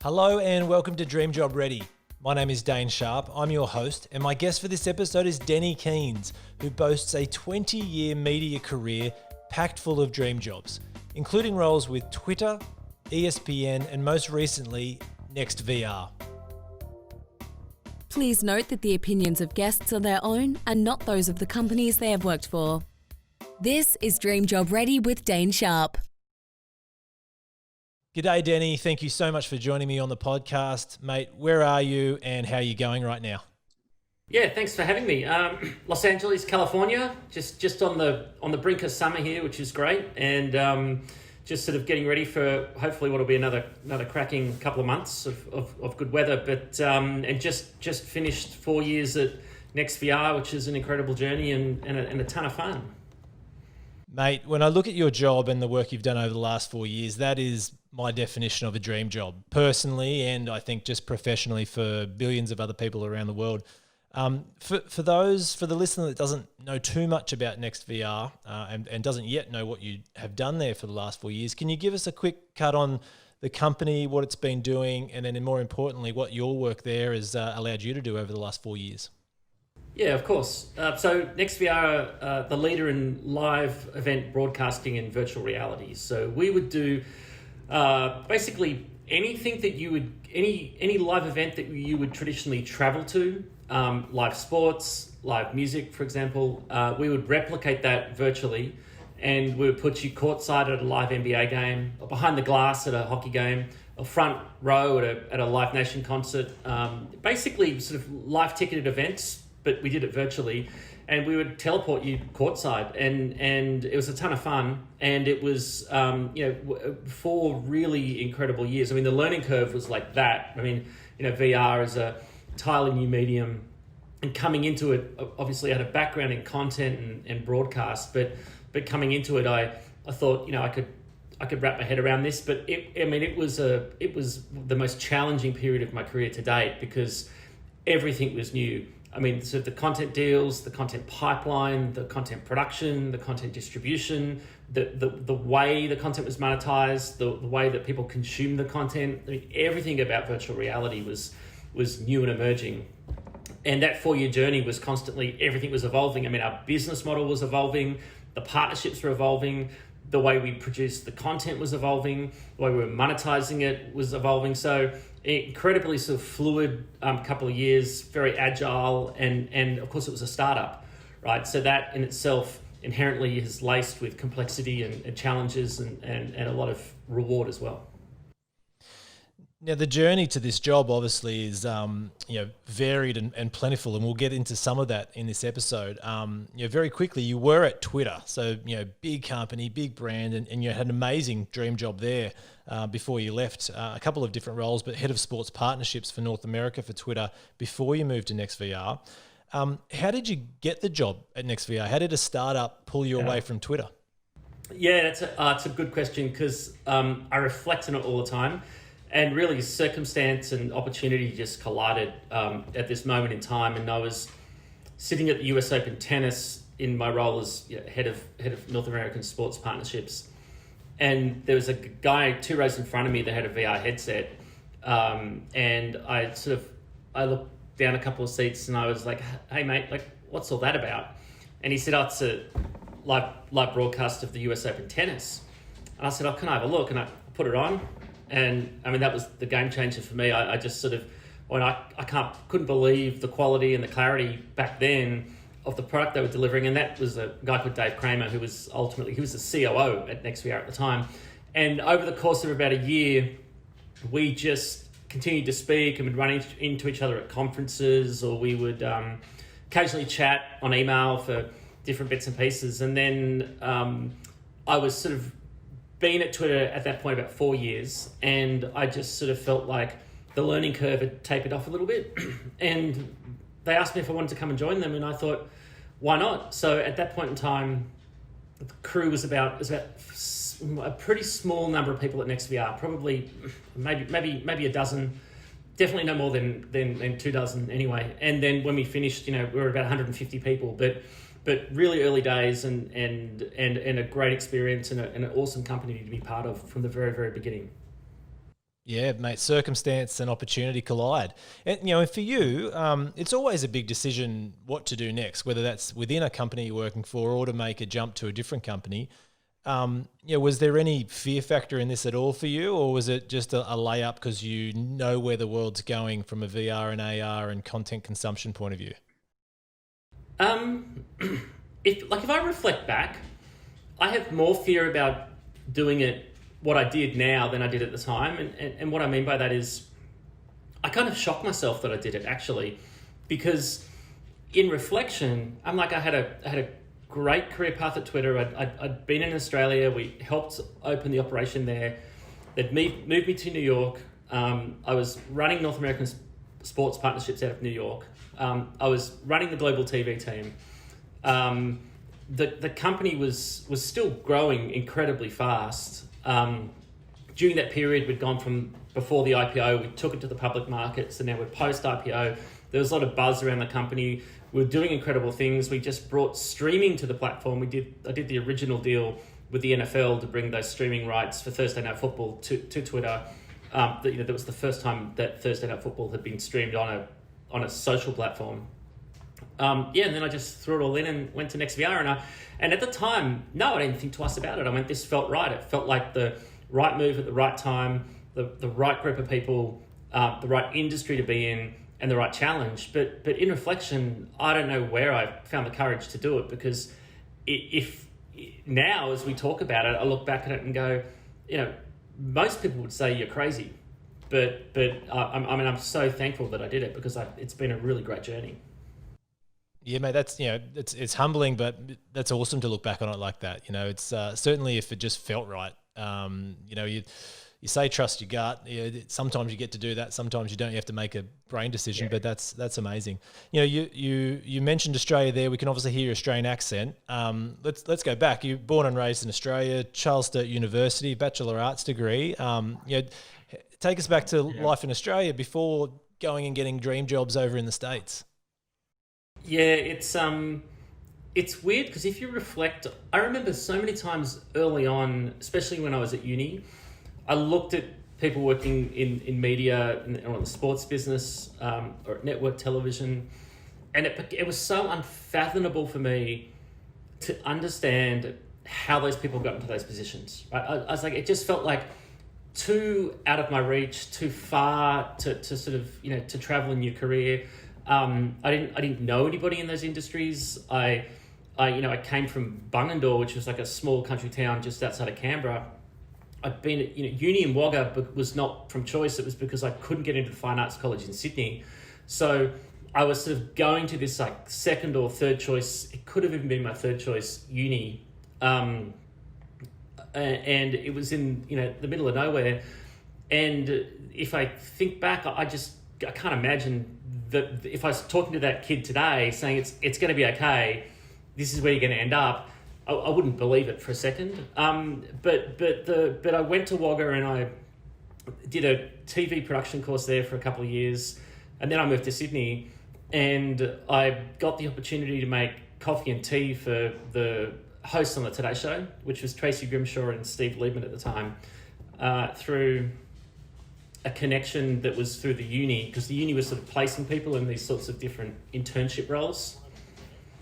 Hello and welcome to Dream Job Ready. My name is Dane Sharp, I'm your host, and my guest for this episode is Denny Keynes, who boasts a 20-year media career packed full of dream jobs, including roles with Twitter, ESPN, and most recently, NextVR. Please note that the opinions of guests are their own and not those of the companies they have worked for. This is Dream Job Ready with Dane Sharp. G'day, Denny. Thank you so much for joining me on the podcast. Mate, where are you and how are you going right now? Yeah, thanks for having me. Los Angeles, California, just on the brink of summer here, which is great, and just sort of getting ready for hopefully what will be another cracking couple of months of good weather. But and just finished 4 years at NextVR, which is an incredible journey and a ton of fun. Mate, when I look at your job and the work you've done over the last 4 years, that is my definition of a dream job, personally, and I think just professionally for billions of other people around the world. For the listener that doesn't know too much about NextVR and doesn't yet know what you have done there for the last 4 years, can you give us a quick cut on the company, what it's been doing, and then more importantly, what your work there has allowed you to do over the last 4 years? Yeah, of course. So NextVR are the leader in live event broadcasting and virtual reality. So we would do basically anything that you would, any live event that you would traditionally travel to, live sports, live music, for example, we would replicate that virtually, and we would put you courtside at a live NBA game, or behind the glass at a hockey game, or front row at a Live Nation concert, basically sort of live ticketed events, but we did it virtually, and we would teleport you courtside, and it was a ton of fun, and it was 4 really incredible years. I mean, the learning curve was like that. I mean, VR is a entirely new medium, and coming into it, obviously I had a background in content and broadcast, but coming into it, I thought I could wrap my head around this, but it was the most challenging period of my career to date because everything was new. I mean, so the content deals, the content pipeline, the content production, the content distribution, the way the content was monetized, the way that people consume the content. I mean, everything about virtual reality was new and emerging. And that 4-year journey was constantly, everything was evolving. I mean, our business model was evolving, the partnerships were evolving, the way we produced the content was evolving, the way we were monetizing it was evolving. So incredibly sort of fluid couple of years, very agile, and of course it was a startup, right? So that in itself inherently is laced with complexity and challenges and a lot of reward as well. Now, the journey to this job obviously is varied and plentiful, and we'll get into some of that in this episode. Very quickly, you were at Twitter, so big company, big brand, and you had an amazing dream job there before you left. A couple of different roles, but head of sports partnerships for North America for Twitter before you moved to NextVR. How did you get the job at NextVR? How did a startup pull you away from Twitter? Yeah, it's a good question because I reflect on it all the time. And really, circumstance and opportunity just collided at this moment in time. And I was sitting at the US Open tennis in my role as head of North American sports partnerships. And there was a guy 2 rows in front of me that had a VR headset. And I looked down a couple of seats and I was like, "Hey mate, like, what's all that about?" And he said, "Oh, it's a live broadcast of the US Open tennis." And I said, "Oh, can I have a look?" And I put it on. And I mean, that was the game changer for me. I just sort of, couldn't believe the quality and the clarity back then of the product they were delivering. And that was a guy called Dave Kramer, who was the COO at NextVR at the time. And over the course of about a year, we just continued to speak and would run into each other at conferences, or we would occasionally chat on email for different bits and pieces. And then I was sort of been at Twitter at that point about 4 years, and I just sort of felt like the learning curve had tapered off a little bit. And they asked me if I wanted to come and join them, and I thought, why not? So at that point in time, the crew was about a pretty small number of people at NextVR, probably maybe a dozen, definitely no more than 2 dozen anyway. And then when we finished, we were about 150 people, but really early days and a great experience and an awesome company to be part of from the very, very beginning. Yeah, mate, circumstance and opportunity collide. And, and for you, it's always a big decision what to do next, whether that's within a company you're working for or to make a jump to a different company. Was there any fear factor in this at all for you, or was it just a layup because you know where the world's going from a VR and AR and content consumption point of view? If I reflect back, I have more fear about doing it what I did now than I did at the time. And what I mean by that is I kind of shocked myself that I did it, actually, because in reflection, I'm like, I had a great career path at Twitter. I'd been in Australia. We helped open the operation there. They'd moved me to New York. I was running North American sports partnerships out of New York. I was running the global TV team. The company was still growing incredibly fast. During that period, we'd gone from before the IPO, we took it to the public markets, and now we're post-IPO. There was a lot of buzz around the company. We were doing incredible things. We just brought streaming to the platform. I did the original deal with the NFL to bring those streaming rights for Thursday Night Football to Twitter. That was the first time that Thursday Night Football had been streamed on a social platform. And then I just threw it all in and went to NextVR. And at the time, no, I didn't think twice about it. I went, this felt right. It felt like the right move at the right time, the right group of people, the right industry to be in, and the right challenge. But in reflection, I don't know where I found the courage to do it, because if now, as we talk about it, I look back at it and go, most people would say you're crazy. But I'm so thankful that I did it, because it's been a really great journey. Yeah, mate, that's, it's humbling, but that's awesome to look back on it like that. It's certainly if it just felt right. You say trust your gut. Sometimes you get to do that. Sometimes you don't. You have to make a brain decision. Yeah. But that's amazing. You mentioned Australia there. We can obviously hear your Australian accent. Let's go back. You're born and raised in Australia, Charles Sturt University, Bachelor Arts degree. Take us back to life in Australia before going and getting dream jobs over in the States. Yeah, it's weird, because if you reflect, I remember so many times early on, especially when I was at uni, I looked at people working in media or in the sports business or at network television, and it was so unfathomable for me to understand how those people got into those positions. Right? I was like, it just felt like too out of my reach, too far to sort of to travel in your career. I didn't know anybody in those industries. I came from Bungendore, which was like a small country town just outside of Canberra. I'd been at uni in Wagga, but was not from choice. It was because I couldn't get into the Fine Arts College in Sydney. So I was sort of going to this like second or third choice. It could have even been my third choice uni. And it was in the middle of nowhere. And if I think back, I can't imagine that if I was talking to that kid today saying it's going to be okay, this is where you're going to end up, I wouldn't believe it for a second. But I went to Wagga and I did a TV production course there for a couple of years, and then I moved to Sydney, and I got the opportunity to make coffee and tea for the hosts on the Today Show, which was Tracy Grimshaw and Steve Liebman at the time, through a connection that was through the uni, because the uni was sort of placing people in these sorts of different internship roles.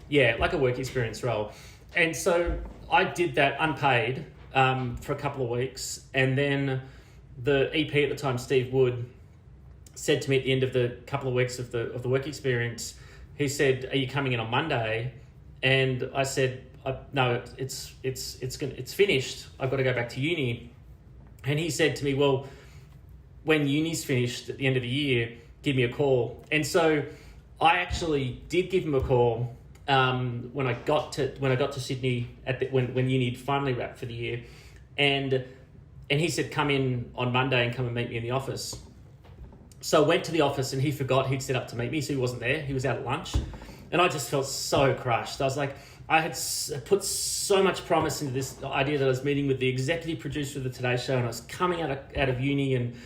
Yeah, like a work experience role. And so I did that unpaid for a couple of weeks. And then the EP at the time, Steve Wood, said to me at the end of the couple of weeks of the work experience, he said, "Are you coming in on Monday?" And I said, "No, it's finished. I've got to go back to uni." And he said to me, "Well, when uni's finished at the end of the year, give me a call." And so I actually did give him a call when I got to Sydney when uni finally wrapped for the year, and he said, "Come in on Monday and come and meet me in the office." So I went to the office, and he forgot he'd set up to meet me, so he wasn't there. He was out at lunch, and I just felt so crushed. I was like, I had put so much promise into this idea that I was meeting with the executive producer of the Today Show, and I was coming out of uni, and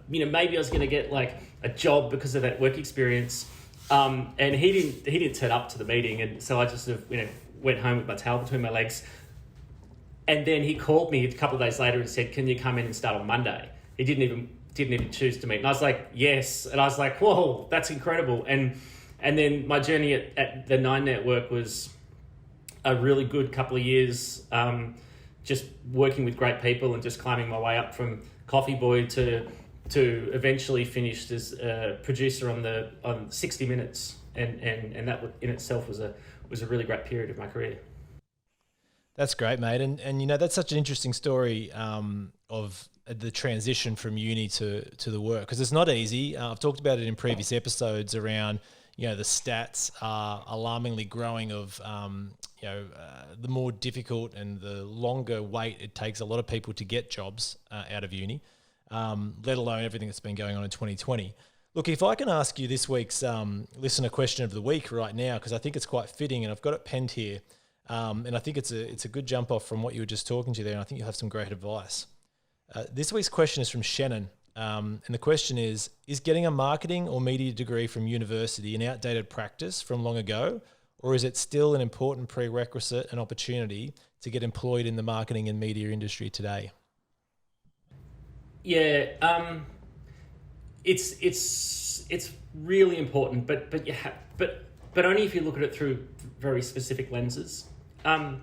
maybe I was going to get like a job because of that work experience. And he didn't turn up to the meeting, and so I just sort of went home with my tail between my legs. And then he called me a couple of days later and said, "Can you come in and start on Monday?" He didn't even didn't even choose to meet. And I was like, yes. And I was like, whoa, that's incredible. And then my journey at the Nine Network was a really good couple of years, just working with great people and just climbing my way up from coffee boy to eventually finished as a producer on 60 Minutes. And that in itself was a really great period of my career. That's great, mate. And you know, that's such an interesting story of the transition from uni to the work, because it's not easy. I've talked about it in previous episodes around, you know, the stats are alarmingly growing of, the more difficult and the longer wait it takes a lot of people to get jobs out of uni, let alone everything that's been going on in 2020. Look, if I can ask you this week's listener question of the week right now, because I think it's quite fitting and I've got it penned here. And I think it's a good jump off from what you were just talking to there, and I think you'll have some great advice. This week's question is from Shannon, and the question is getting a marketing or media degree from university an outdated practice from long ago, or is it still an important prerequisite and opportunity to get employed in the marketing and media industry today? Yeah, it's really important, but only if you look at it through very specific lenses. I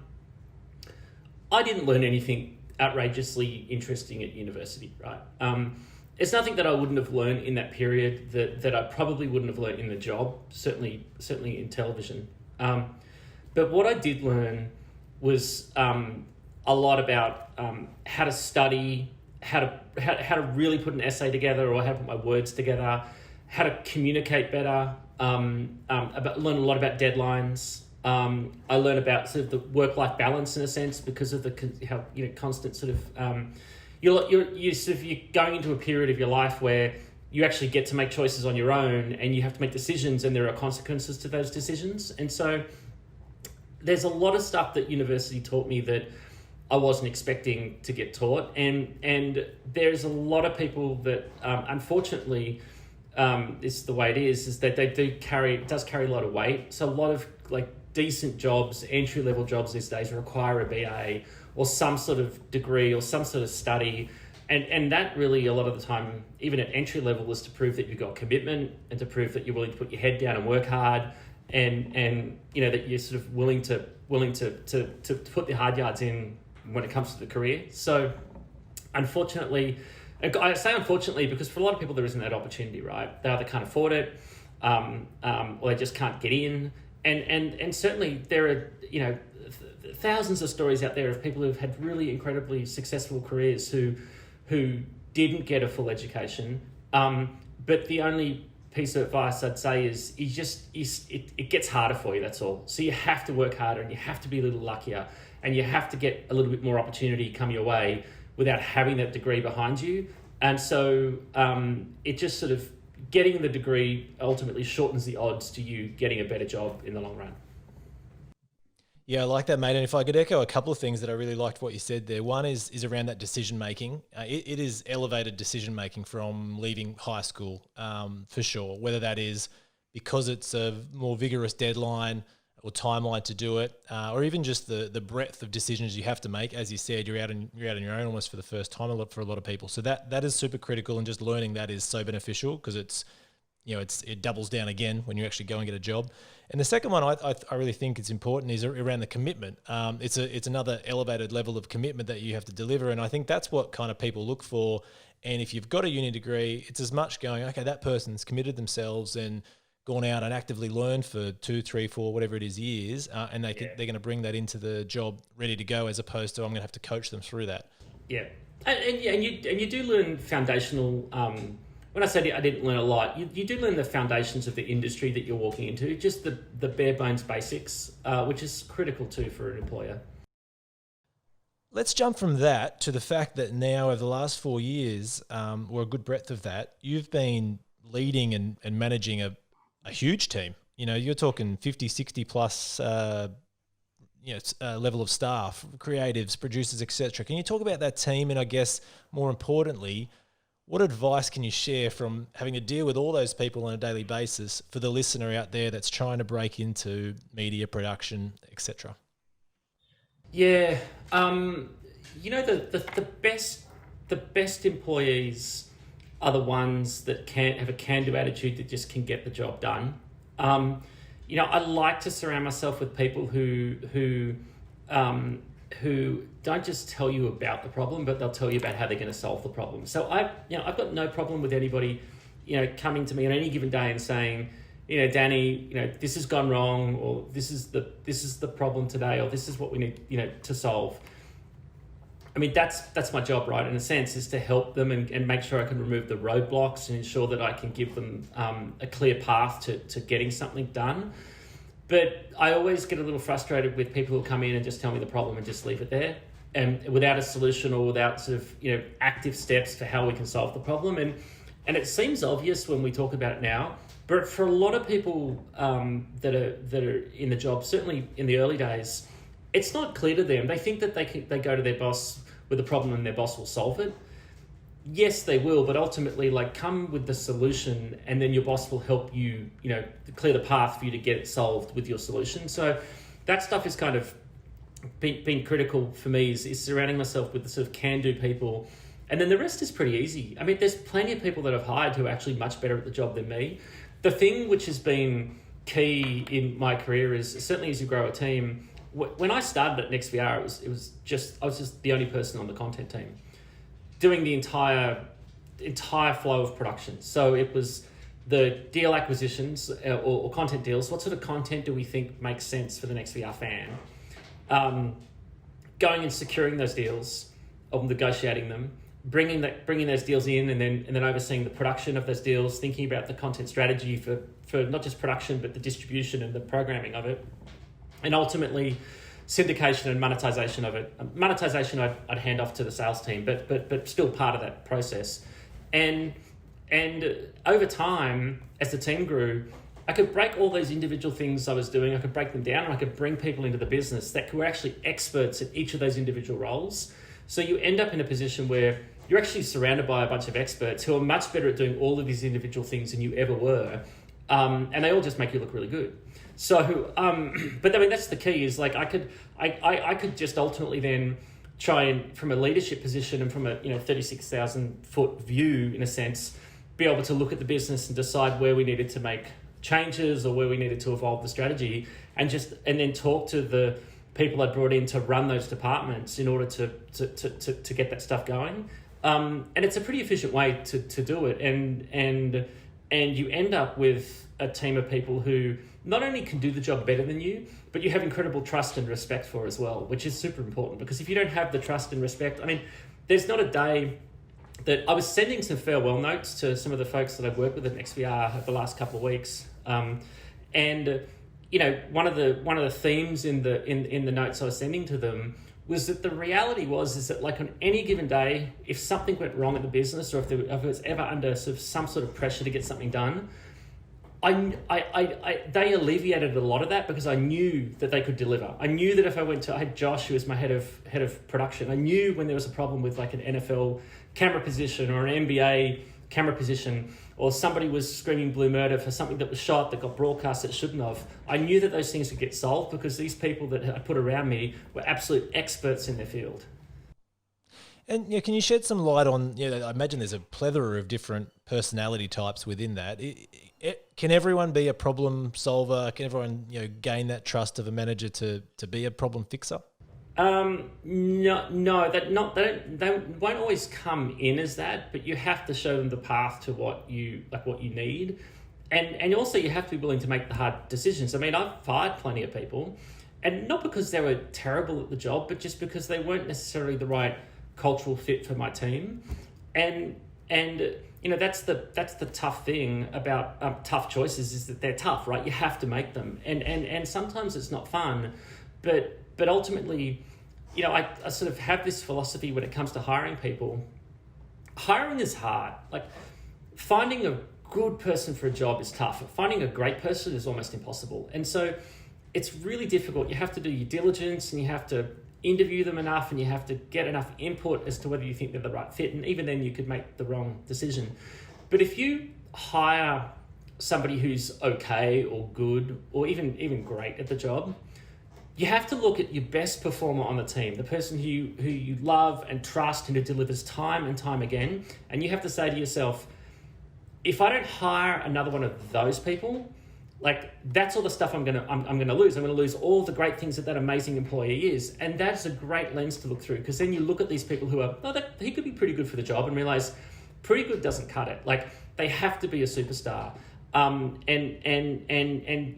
didn't learn anything outrageously interesting at university, right? It's nothing that I wouldn't have learned in that period that I probably wouldn't have learned in the job, certainly in television. But what I did learn was a lot about how to study, how to really put an essay together, or how to put my words together, how to communicate better, learn a lot about deadlines. I learned about sort of the work-life balance in a sense, because of how constant sort of you're going into a period of your life where you actually get to make choices on your own, and you have to make decisions, and there are consequences to those decisions. And so there's a lot of stuff that university taught me that I wasn't expecting to get taught, and there's a lot of people that unfortunately is the way it is that it does carry a lot of weight. So a lot of decent jobs, entry-level jobs these days require a BA or some sort of degree or some sort of study. And that really, a lot of the time, even at entry level, is to prove that you've got commitment and to prove that you're willing to put your head down and work hard, and that you're sort of willing to put the hard yards in when it comes to the career. So unfortunately, I say unfortunately because for a lot of people there isn't that opportunity, right? They either can't afford it, or they just can't get in. And certainly there are, thousands of stories out there of people who've had really incredibly successful careers who didn't get a full education. But the only piece of advice I'd say is it gets harder for you, that's all. So you have to work harder, and you have to be a little luckier, and you have to get a little bit more opportunity come your way without having that degree behind you. And so it just sort of, getting the degree ultimately shortens the odds to you getting a better job in the long run. Yeah, I like that, mate. And if I could echo a couple of things that I really liked what you said there. One is around that decision-making. It is elevated decision-making from leaving high school, for sure, whether that is because it's a more vigorous deadline or timeline to do it, or even just the breadth of decisions you have to make. As you said, you're out on your own almost for the first time for a lot of people. So that is super critical, and just learning that is so beneficial, because it doubles down again when you actually go and get a job. And the second one I really think it's important is around the commitment. It's another elevated level of commitment that you have to deliver, and I think that's what kind of people look for. And if you've got a uni degree, it's as much going, okay, that person's committed themselves and gone out and actively learned for 2, 3, 4, whatever it is years, and they're going to bring that into the job ready to go, as opposed to I'm going to have to coach them through that. Yeah, and you do learn foundational. When I said I didn't learn a lot, you do learn the foundations of the industry that you're walking into, just the bare bones basics, which is critical too for an employer. Let's jump from that to the fact that now, over the last 4 years, or a good breadth of that, you've been leading and managing a huge team. You're talking 50, 60 plus level of staff, creatives, producers, etc. Can you talk about that team? And I guess more importantly, what advice can you share from having to deal with all those people on a daily basis for the listener out there that's trying to break into media production, etc.? Yeah, the best employees are the ones that can have a can-do attitude that just can get the job done. I like to surround myself with people who don't just tell you about the problem, but they'll tell you about how they're going to solve the problem. So I've got no problem with anybody, coming to me on any given day and saying, Danny, this has gone wrong, or this is the problem today, or this is what we need, to solve. I mean, that's my job, right? In a sense, is to help them and make sure I can remove the roadblocks and ensure that I can give them a clear path to getting something done. But I always get a little frustrated with people who come in and just tell me the problem and just leave it there, and without a solution or without sort of active steps for how we can solve the problem. And it seems obvious when we talk about it now, but for a lot of people that are in the job, certainly in the early days, it's not clear to them. They think that they go to their boss with a problem and their boss will solve it. Yes, they will, but ultimately, come with the solution, and then your boss will help you, clear the path for you to get it solved with your solution. So that stuff is kind of been critical for me, is surrounding myself with the sort of can-do people. And then the rest is pretty easy. I mean, there's plenty of people that I've hired who are actually much better at the job than me. The thing which has been key in my career is, certainly as you grow a team, when I started at NextVR, I was just the only person on the content team, doing the entire flow of production. So it was the deal acquisitions or content deals. What sort of content do we think makes sense for the NextVR fan? Going and securing those deals, or negotiating them, bringing those deals in, and then overseeing the production of those deals, thinking about the content strategy for not just production but the distribution and the programming of it, and ultimately syndication and monetization of it. Monetization I'd hand off to the sales team, but still part of that process. And over time, as the team grew, I could break all those individual things I was doing, I could break them down, and I could bring people into the business that were actually experts at each of those individual roles. So you end up in a position where you're actually surrounded by a bunch of experts who are much better at doing all of these individual things than you ever were. And they all just make you look really good. So, but I mean, that's the key, is I could just ultimately then try and, from a leadership position and from a 36,000 foot view, in a sense, be able to look at the business and decide where we needed to make changes or where we needed to evolve the strategy, and then talk to the people I brought in to run those departments in order to get that stuff going. And it's a pretty efficient way to do it. And you end up with a team of people who not only can do the job better than you, but you have incredible trust and respect for as well, which is super important, because if you don't have the trust and respect, I mean, there's not a day that I was sending some farewell notes to some of the folks that I've worked with at NextVR over the last couple of weeks. And one of the themes in the notes I was sending to them was that the reality is that on any given day, if something went wrong in the business, or if it was ever under some sort of pressure to get something done, they alleviated a lot of that, because I knew that they could deliver. I knew that if I had Josh, who was my head of production, I knew when there was a problem with an NFL camera position or an NBA camera position, or somebody was screaming blue murder for something that was shot that got broadcast that shouldn't have, I knew that those things would get solved, because these people that I put around me were absolute experts in their field. And can you shed some light on, I imagine there's a plethora of different personality types within that. Can everyone be a problem solver? Can everyone gain that trust of a manager to be a problem fixer? No, they won't always come in as that, but you have to show them the path to what you need, and also you have to be willing to make the hard decisions. I mean, I've fired plenty of people, and not because they were terrible at the job, but just because they weren't necessarily the right cultural fit for my team, and that's the tough thing about tough choices, is that they're tough, right? You have to make them, and sometimes it's not fun, but ultimately, I sort of have this philosophy when it comes to hiring people. Hiring is hard. Finding a good person for a job is tough. Finding a great person is almost impossible. And so it's really difficult. You have to do your diligence, and you have to interview them enough, and you have to get enough input as to whether you think they're the right fit. And even then you could make the wrong decision. But if you hire somebody who's okay or good or even great at the job, you have to look at your best performer on the team, the person who you love and trust and who delivers time and time again. And you have to say to yourself, if I don't hire another one of those people, like that's all the stuff I'm gonna lose. I'm gonna lose all the great things that amazing employee is. And that's a great lens to look through, because then you look at these people who are, he could be pretty good for the job, and realize pretty good doesn't cut it. Like they have to be a superstar. And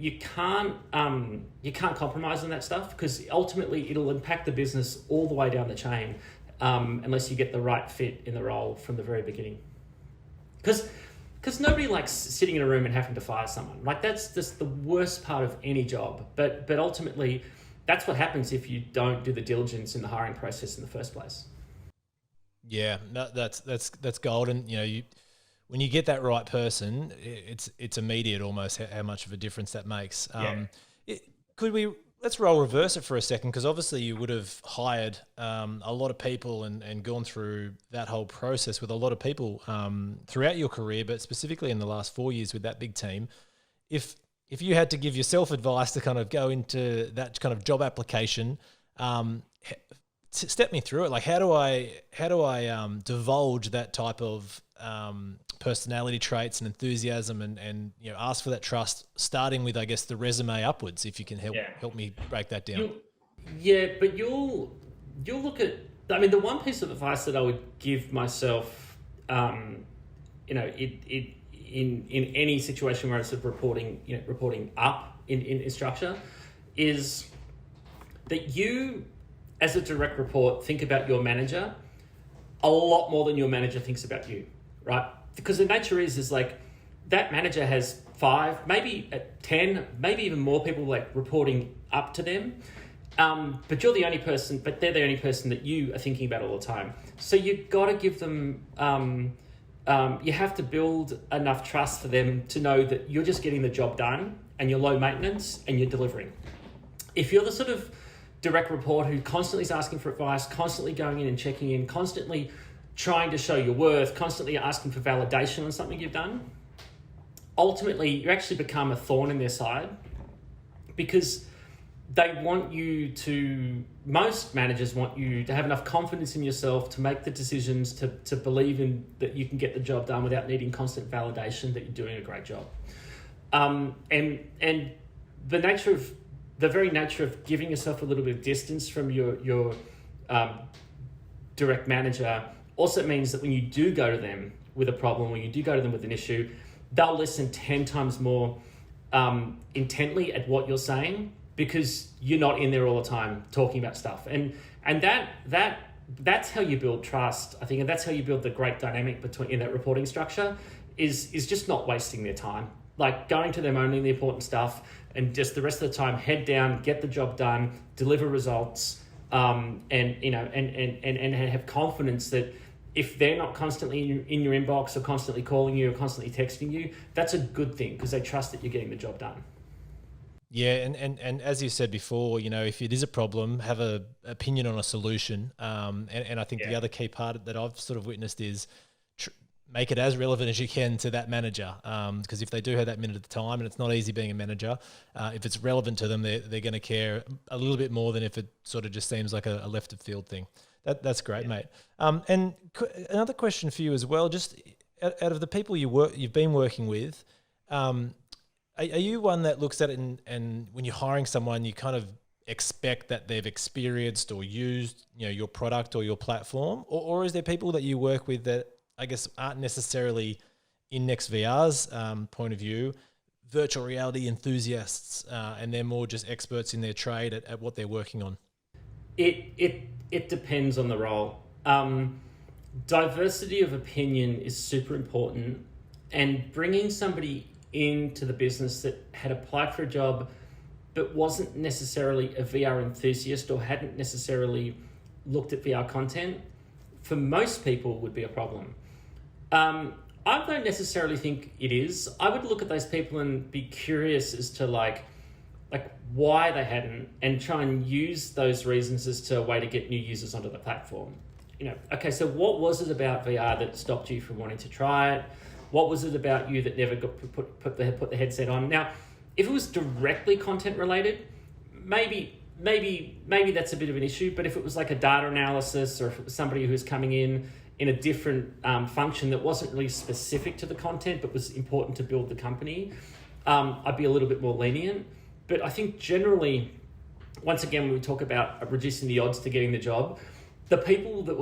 you can't compromise on that stuff, because ultimately it'll impact the business all the way down the chain, unless you get the right fit in the role from the very beginning. Because nobody likes sitting in a room and having to fire someone. Like that's just the worst part of any job. But ultimately, that's what happens if you don't do the diligence in the hiring process in the first place. Yeah, no, that's gold. And when you get that right person, it's immediate almost how much of a difference that makes. Let's role reverse it for a second, because obviously you would have hired a lot of people and gone through that whole process with a lot of people throughout your career, but specifically in the last 4 years with that big team. If you had to give yourself advice to kind of go into that kind of job application, step me through it. Like how do I divulge that type of personality traits and enthusiasm and ask for that trust, starting with, I guess, the resume upwards, if you can help me break that down. But you'll look at, I mean, the one piece of advice that I would give myself, in any situation where it's reporting up in structure, is that you, as a direct report, think about your manager a lot more than your manager thinks about you, right? Because the nature is like that manager has 5, maybe 10, maybe even more people like reporting up to them. But they're the only person that you are thinking about all the time. So you've got to give them, you have to build enough trust for them to know that you're just getting the job done and you're low maintenance and you're delivering. If you're the sort of direct report who constantly is asking for advice, constantly going in and checking in, constantly trying to show your worth, constantly asking for validation on something you've done, ultimately you actually become a thorn in their side, because most managers want you to have enough confidence in yourself to make the decisions, to believe in that you can get the job done without needing constant validation that you're doing a great job. And the very nature of giving yourself a little bit of distance from your direct manager also means that when you do go to them with a problem, when you do go to them with an issue, they'll listen 10 times more intently at what you're saying, because you're not in there all the time talking about stuff. And that's how you build trust, I think, and that's how you build the great dynamic in that reporting structure, is just not wasting their time. Like going to them only the important stuff, and just the rest of the time, head down, get the job done, deliver results, and have confidence that if they're not constantly in your inbox or constantly calling you or constantly texting you, that's a good thing, because they trust that you're getting the job done. Yeah, and as you said before, if it is a problem, have an opinion on a solution. And I think the other key part that I've sort of witnessed is make it as relevant as you can to that manager. Because if they do have that minute at the time, and it's not easy being a manager, if it's relevant to them, they're going to care a little bit more than if it sort of just seems like a left of field thing. That's great, mate. And another question for you as well, just out of the people you've been working with, are you one that looks at it and when you're hiring someone, you kind of expect that they've experienced or used your product or your platform, or is there people that you work with that I guess aren't necessarily, in NextVR's point of view, virtual reality enthusiasts, and they're more just experts in their trade at what they're working on? It depends on the role. Diversity of opinion is super important, and bringing somebody into the business that had applied for a job but wasn't necessarily a VR enthusiast or hadn't necessarily looked at VR content, for most people would be a problem. I don't necessarily think it is. I would look at those people and be curious as to like why they hadn't, and try and use those reasons as to a way to get new users onto the platform. Okay, so what was it about VR that stopped you from wanting to try it? What was it about you that never got put the headset on? Now, if it was directly content related, maybe maybe that's a bit of an issue. But if it was like a data analysis, or if it was somebody who's coming in a different function that wasn't really specific to the content but was important to build the company, I'd be a little bit more lenient. But I think generally, once again, when we talk about reducing the odds to getting the job, the people that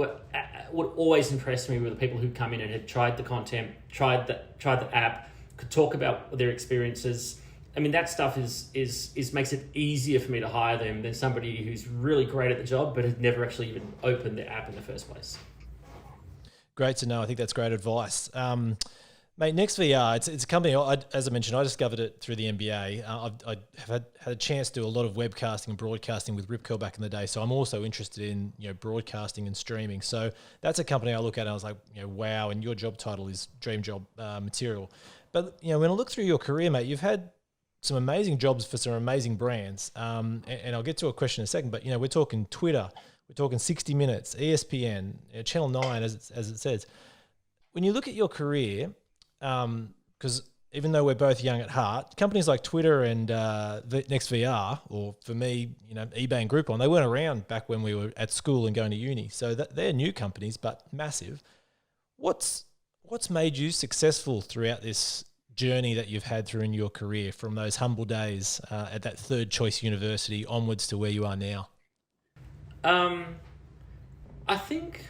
would always impress me were the people who come in and had tried the content, tried the app, could talk about their experiences. I mean, that stuff is makes it easier for me to hire them than somebody who's really great at the job but had never actually even opened the app in the first place. Great to know. I think that's great advice. Mate, NextVR, it's a company, as I mentioned, I discovered it through the NBA. I have had a chance to do a lot of webcasting and broadcasting with Rip Curl back in the day, so I'm also interested in broadcasting and streaming. So that's a company I look at and I was like, wow, and your job title is dream job material. But when I look through your career, mate, you've had some amazing jobs for some amazing brands, and I'll get to a question in a second, but we're talking Twitter, we're talking 60 Minutes, ESPN, Channel 9, as it says. When you look at your career, because even though we're both young at heart, companies like Twitter and NextVR, or for me, eBay and Groupon, they weren't around back when we were at school and going to uni. So they're new companies, but massive. What's made you successful throughout this journey that you've had through in your career, from those humble days at that third choice university onwards to where you are now? I think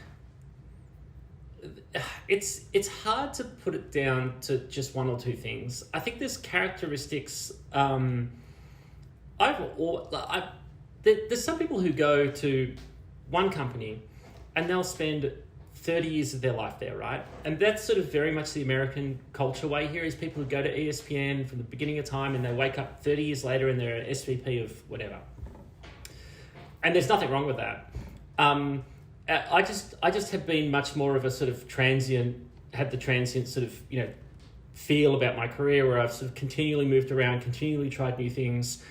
it's hard to put it down to just one or two things. I think there's characteristics. There's some people who go to one company and they'll spend 30 years of their life there, right? And that's sort of very much the American culture way here, is people who go to ESPN from the beginning of time and they wake up 30 years later and they're an SVP of whatever. And there's nothing wrong with that. I just have been much more of a sort of had the transient sort of, feel about my career, where I've sort of continually moved around, continually tried new things.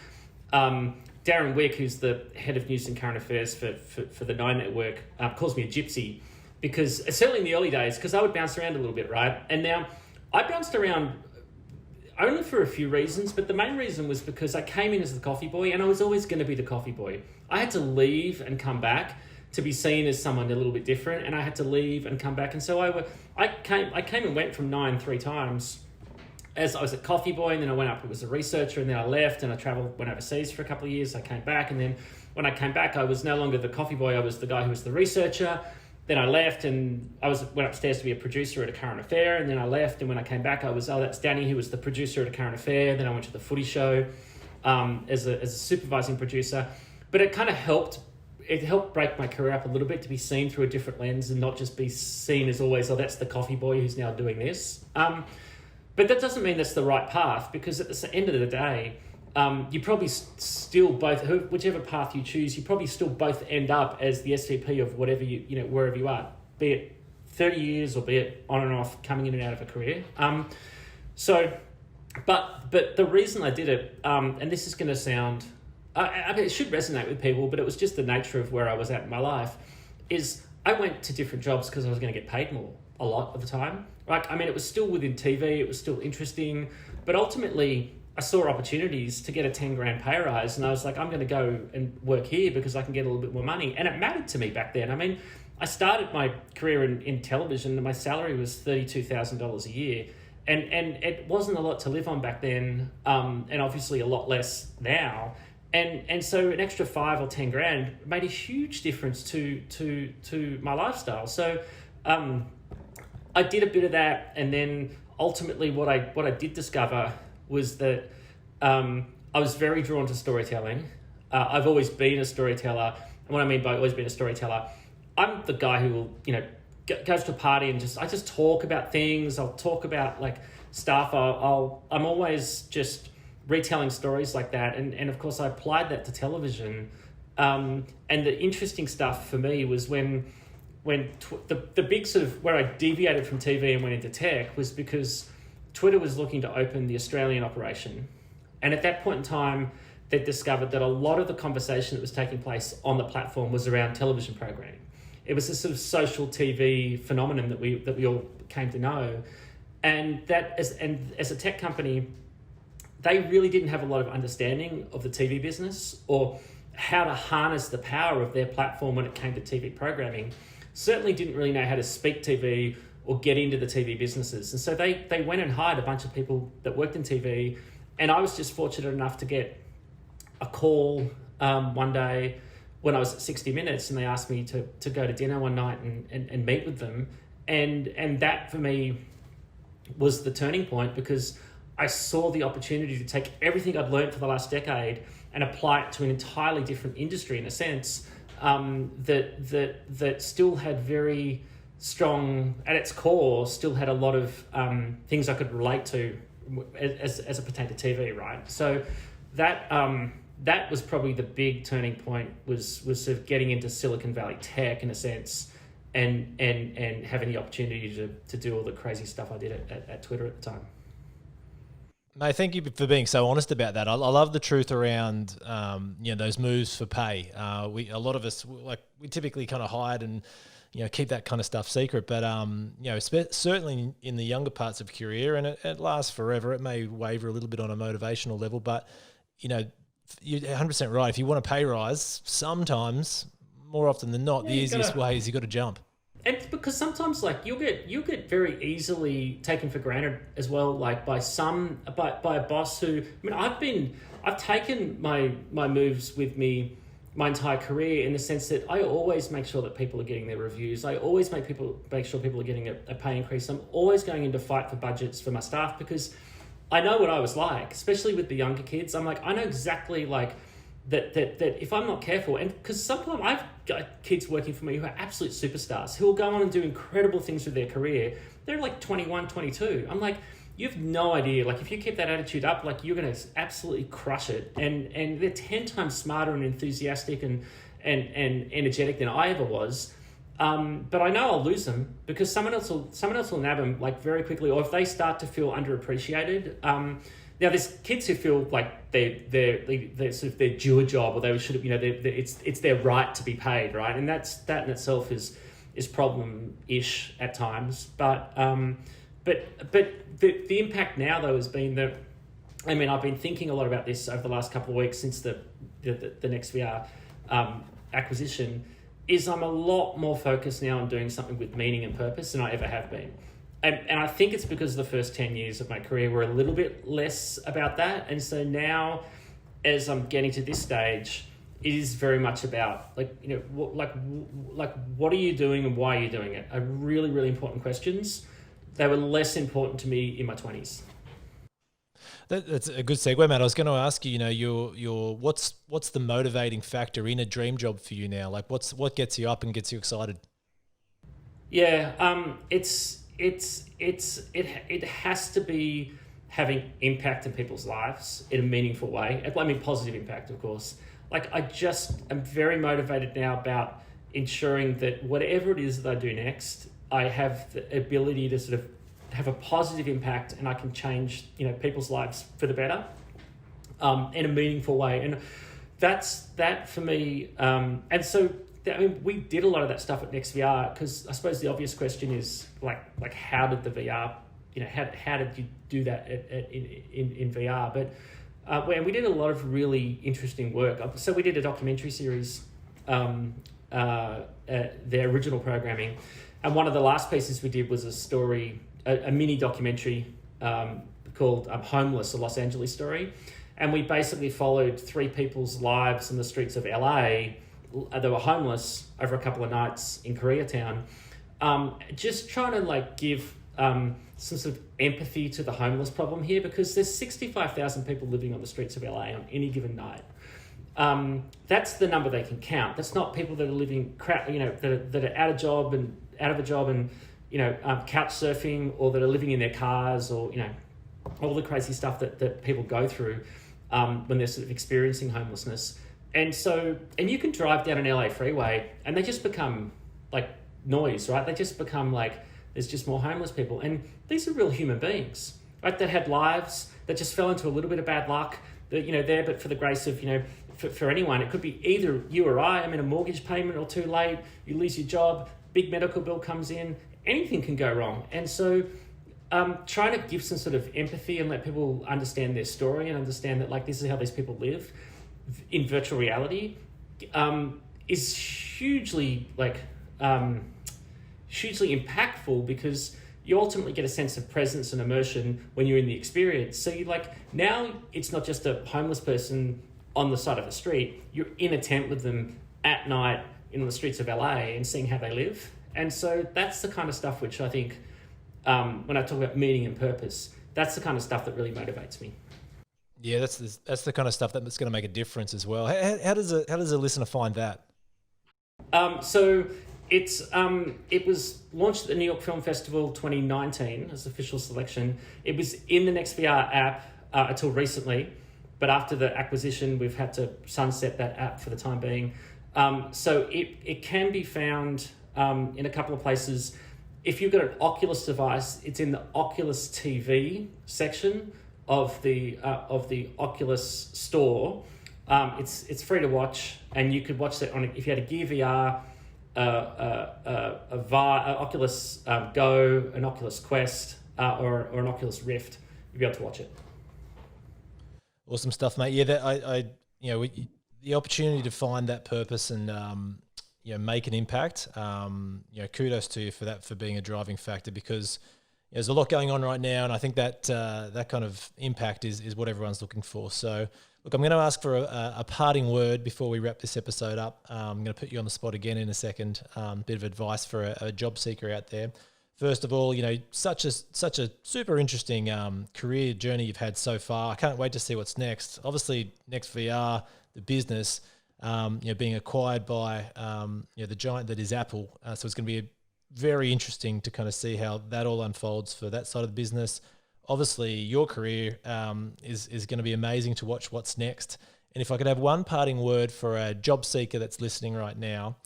Darren Wick, who's the head of news and current affairs for the Nine Network, calls me a gypsy, because certainly in the early days, because I would bounce around a little bit, right? And now I bounced around only for a few reasons, but the main reason was because I came in as the coffee boy, and I was always going to be the coffee boy. I had to leave and come back to be seen as someone a little bit different, and I had to leave and come back. And so I came and went from Nine 3 times. As I was a coffee boy, and then I went up as a researcher, and then I left and I went overseas for a couple of years. I came back, and then when I came back, I was no longer the coffee boy. I was the guy who was the researcher. Then I left and went upstairs to be a producer at a current affair. And then I left, and when I came back, I was, that's Danny, who was the producer at a current affair. Then I went to the footy show as a supervising producer. But it kind of helped break my career up a little bit, to be seen through a different lens and not just be seen as always, that's the coffee boy who's now doing this. But that doesn't mean that's the right path, because at the end of the day, you probably still both, whichever path you choose, you probably still both end up as the SVP of whatever wherever you are, be it 30 years or be it on and off, coming in and out of a career. But the reason I did it, and this is going to sound, I mean, it should resonate with people, but it was just the nature of where I was at in my life, is I went to different jobs because I was going to get paid more a lot of the time. Like, I mean, it was still within TV, it was still interesting, but ultimately I saw opportunities to get a 10 grand pay rise, and I was like, I'm going to go and work here because I can get a little bit more money. And it mattered to me back then. I mean, I started my career in television, and my salary was $32,000 a year. And it wasn't a lot to live on back then, and obviously a lot less now. And so an extra 5 or 10 grand made a huge difference to my lifestyle. So I did a bit of that, and then ultimately what I did discover was that I was very drawn to storytelling. I've always been a storyteller, and what I mean by always been a storyteller, I'm the guy who will goes to a party and I just talk about things. I'll talk about like stuff. I'm always just retelling stories like that, and of course I applied that to television. And the interesting stuff for me was when the big sort of where I deviated from TV and went into tech was because Twitter was looking to open the Australian operation, and at that point in time they discovered that a lot of the conversation that was taking place on the platform was around television programming. It was a sort of social TV phenomenon that we all came to know, and that as a tech company, they really didn't have a lot of understanding of the TV business, or how to harness the power of their platform when it came to TV programming. Certainly didn't really know how to speak TV or get into the TV businesses. And so they went and hired a bunch of people that worked in TV. And I was just fortunate enough to get a call one day when I was at 60 Minutes, and they asked me to go to dinner one night and meet with them. And that for me was the turning point, because I saw the opportunity to take everything I'd learned for the last decade and apply it to an entirely different industry, in a sense, that still had very strong, at its core, still had a lot of things I could relate to as it pertained to TV, right? So that was probably the big turning point, was sort of getting into Silicon Valley tech, in a sense, and having the opportunity to do all the crazy stuff I did at Twitter at the time. Mate, thank you for being so honest about that. I love the truth around those moves for pay. A lot of us, we typically kind of hide and keep that kind of stuff secret. But certainly in the younger parts of a career, and it lasts forever. It may waver a little bit on a motivational level, but you're 100% right. If you want a pay rise, sometimes, more often than not, the easiest way is you got to jump. And because sometimes, like, you'll get very easily taken for granted as well, like by a boss who, I've taken my moves with me my entire career, in the sense that I always make sure that people are getting their reviews. I always make sure people are getting a pay increase. I'm always going in to fight for budgets for my staff, because I know what I was like, especially with the younger kids. I'm like, I know exactly like that if I'm not careful, and because sometimes I've got kids working for me who are absolute superstars, who will go on and do incredible things with their career. They're like 21, 22. I'm like, you have no idea. Like, if you keep that attitude up, like, you're going to absolutely crush it. And they're 10 times smarter and enthusiastic and energetic than I ever was. But I know I'll lose them, because someone else will nab them, like, very quickly, or if they start to feel underappreciated. Now, there's kids who feel like they're sort of, they're due a job, or they should have, it's their right to be paid, right? And that in itself is problem-ish at times. But the impact now, though, has been that, I've been thinking a lot about this over the last couple of weeks since the NextVR acquisition. Is I'm a lot more focused now on doing something with meaning and purpose than I ever have been. And I think it's because the first 10 years of my career were a little bit less about that. And so now, as I'm getting to this stage, it is very much about, what are you doing and why are you doing it? Are really, really important questions. They were less important to me in my 20s. That's a good segue, Matt. I was going to ask you, your what's the motivating factor in a dream job for you now? Like, what gets you up and gets you excited? Yeah, it has to be having impact in people's lives in a meaningful way. Positive impact, of course. Like, I'm very motivated now about ensuring that whatever it is that I do next, I have the ability to sort of have a positive impact, and I can change, people's lives for the better, in a meaningful way. And that's that for me. And so, we did a lot of that stuff at NextVR, because I suppose the obvious question is like how did the VR, how did you do that in VR? But we did a lot of really interesting work. So we did a documentary series, their original programming, and one of the last pieces we did was a story, a mini documentary called Homeless, a Los Angeles story. And we basically followed 3 people's lives in the streets of LA. They were homeless over a couple of nights in Koreatown. Just trying to give some sort of empathy to the homeless problem here, because there's 65,000 people living on the streets of LA on any given night. That's the number they can count. That's not people that are living that are out of a job and couch surfing, or that are living in their cars, or all the crazy stuff that people go through when they're sort of experiencing homelessness. And you can drive down an LA freeway and they just become like noise, right? They just become like, there's just more homeless people. And these are real human beings, right? That had lives, that just fell into a little bit of bad luck, that, there, but for the grace of, for anyone, it could be either you or I. A mortgage payment or too late, you lose your job, big medical bill comes in, anything can go wrong. And so trying to give some sort of empathy and let people understand their story and understand that, like, this is how these people live. in virtual reality is hugely hugely impactful, because you ultimately get a sense of presence and immersion when you're in the experience. So you now it's not just a homeless person on the side of the street. You're in a tent with them at night in the streets of LA and seeing how they live. And so that's the kind of stuff which I think, when I talk about meaning and purpose, that's the kind of stuff that really motivates me. Yeah, that's the kind of stuff that's going to make a difference as well. How does a listener find that? So it was launched at the New York Film Festival 2019 as official selection. It was in the NextVR app until recently, but after the acquisition, we've had to sunset that app for the time being. So it can be found in a couple of places. If you've got an Oculus device, it's in the Oculus TV section of the Oculus store. It's free to watch, and you could watch that on if you had a Gear VR, Oculus Go, an Oculus Quest, or an Oculus Rift, you'd be able to watch it. Awesome stuff, mate. Yeah, that the opportunity to find that purpose and make an impact. Kudos to you for that, for being a driving factor, because there's a lot going on right now, and I think that that kind of impact is what everyone's looking for. So, look, I'm going to ask for a parting word before we wrap this episode up. I'm going to put you on the spot again in a second. Bit of advice for a job seeker out there. First of all, such a super interesting career journey you've had so far. I can't wait to see what's next. Obviously, NextVR, the business, being acquired by the giant that is Apple. So it's going to be very interesting to kind of see how that all unfolds for that side of the business. Obviously, your career is going to be amazing to watch what's next. And if I could have one parting word for a job seeker that's listening right now,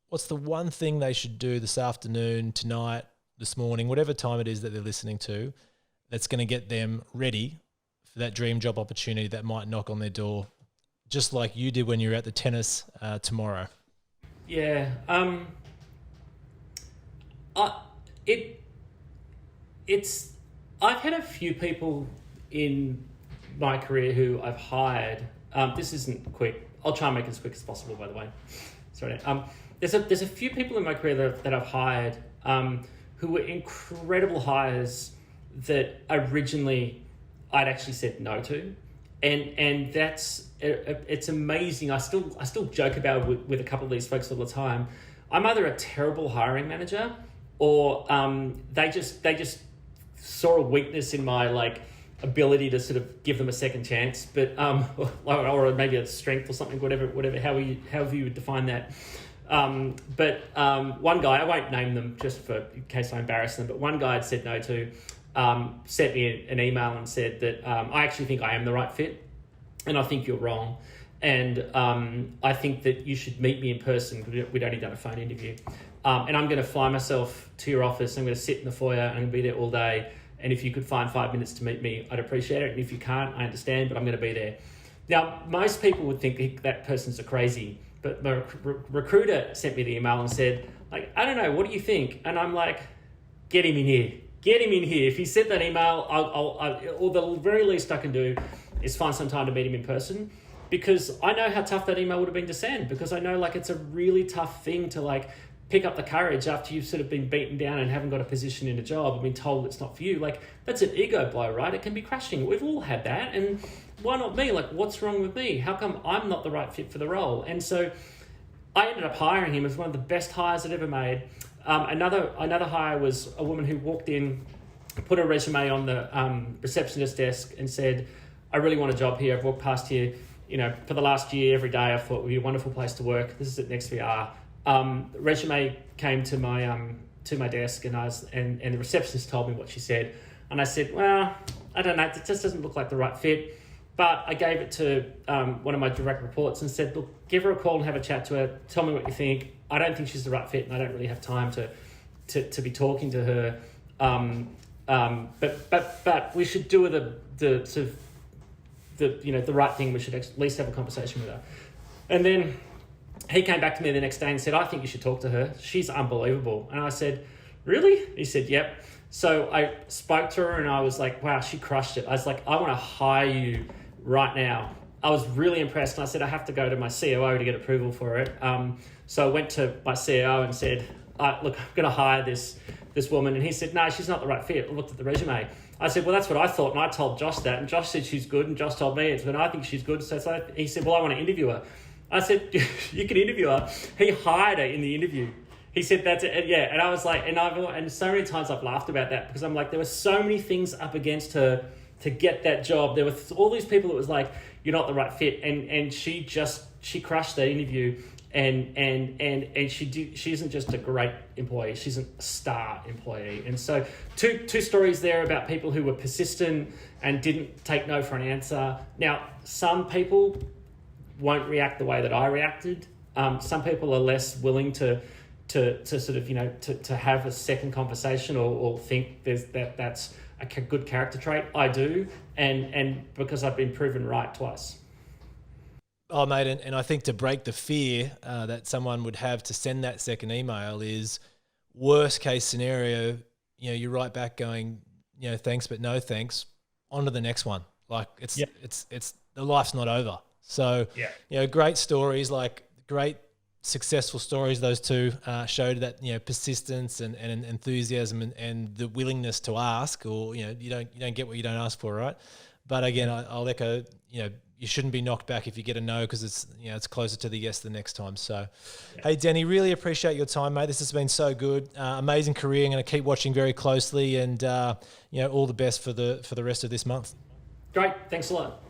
what's the one thing they should do this afternoon, tonight, this morning, whatever time it is that they're listening to, that's going to get them ready for that dream job opportunity that might knock on their door, just like you did when you were at the tennis tomorrow? Yeah. I've had a few people in my career who I've hired. This isn't quick. I'll try and make it as quick as possible, by the way. Sorry. There's a few people in my career that I've hired who were incredible hires that originally I'd actually said no to. And it's amazing. I still joke about it with a couple of these folks all the time. I'm either a terrible hiring manager, or they just saw a weakness in my ability to sort of give them a second chance, but or maybe a strength or something, whatever, however you would define that. But one guy, I won't name them just in case I embarrass them, but one guy I'd said no to sent me an email and said that I actually think I am the right fit, and I think you're wrong, and I think that you should meet me in person. We'd only done a phone interview, and I'm going to fly myself to your office. I'm going to sit in the foyer. I'm going to be there all day, and if you could find 5 minutes to meet me, I'd appreciate it, and if you can't, I understand, but I'm going to be there. Now, most people would think that person's a crazy, but my recruiter sent me the email and said, I don't know, what do you think? And I'm like, get him in here. Get him in here. If he sent that email, or the very least I can do is find some time to meet him in person, because I know how tough that email would have been to send, because I know it's a really tough thing to pick up the courage after you've sort of been beaten down and haven't got a position in a job and been told it's not for you. That's an ego blow, right? It can be crushing. We've all had that. And why not me? What's wrong with me? How come I'm not the right fit for the role? And so I ended up hiring him as one of the best hires I'd ever made. Another hire was a woman who walked in, put her resume on the receptionist desk and said, I really want a job here. I've walked past here, for the last year, every day. I thought it would be a wonderful place to work. This is at NextVR. The resume came to my desk, and the receptionist told me what she said. And I said, well, I don't know, it just doesn't look like the right fit. But I gave it to one of my direct reports and said, look, give her a call and have a chat to her. Tell me what you think. I don't think she's the right fit, and I don't really have time to be talking to her. But we should do the sort of the right thing. We should at least have a conversation with her. And then he came back to me the next day and said, I think you should talk to her. She's unbelievable. And I said, really? He said, yep. So I spoke to her and I was like, wow, she crushed it. I was like, I want to hire you right now. I was really impressed, and I said, I have to go to my COO to get approval for it. So I went to my CEO and said, look, I'm going to hire this woman. And he said, no, she's not the right fit. I looked at the resume. I said, well, that's what I thought. And I told Josh that. And Josh said she's good. And Josh told me it's when I think she's good. So he said, well, I want to interview her. I said, you can interview her. He hired her in the interview. He said, that's it. Yeah. And I was like, and so many times I've laughed about that, because I'm like, there were so many things up against her to get that job. There were all these people that was like, you're not the right fit. And she crushed that interview. And she isn't just a great employee, she's a star employee. And so two stories there about people who were persistent and didn't take no for an answer. Now, some people won't react the way that I reacted. Some people are less willing to sort of, to have a second conversation or think that's a good character trait. I do, and because I've been proven right twice. Oh, mate, and I think to break the fear that someone would have to send that second email is worst case scenario, you write back going, thanks, but no thanks, on to the next one. Like it's the life's not over. So, great stories, like great successful stories. Those two showed that, persistence and enthusiasm and the willingness to ask, or, you don't get what you don't ask for, right? But again, I'll echo, you shouldn't be knocked back if you get a no, because it's closer to the yes the next time. So, Hey, Denny, really appreciate your time, mate. This has been so good. Amazing career. I'm going to keep watching very closely, and all the best for the rest of this month. Great. Thanks a lot.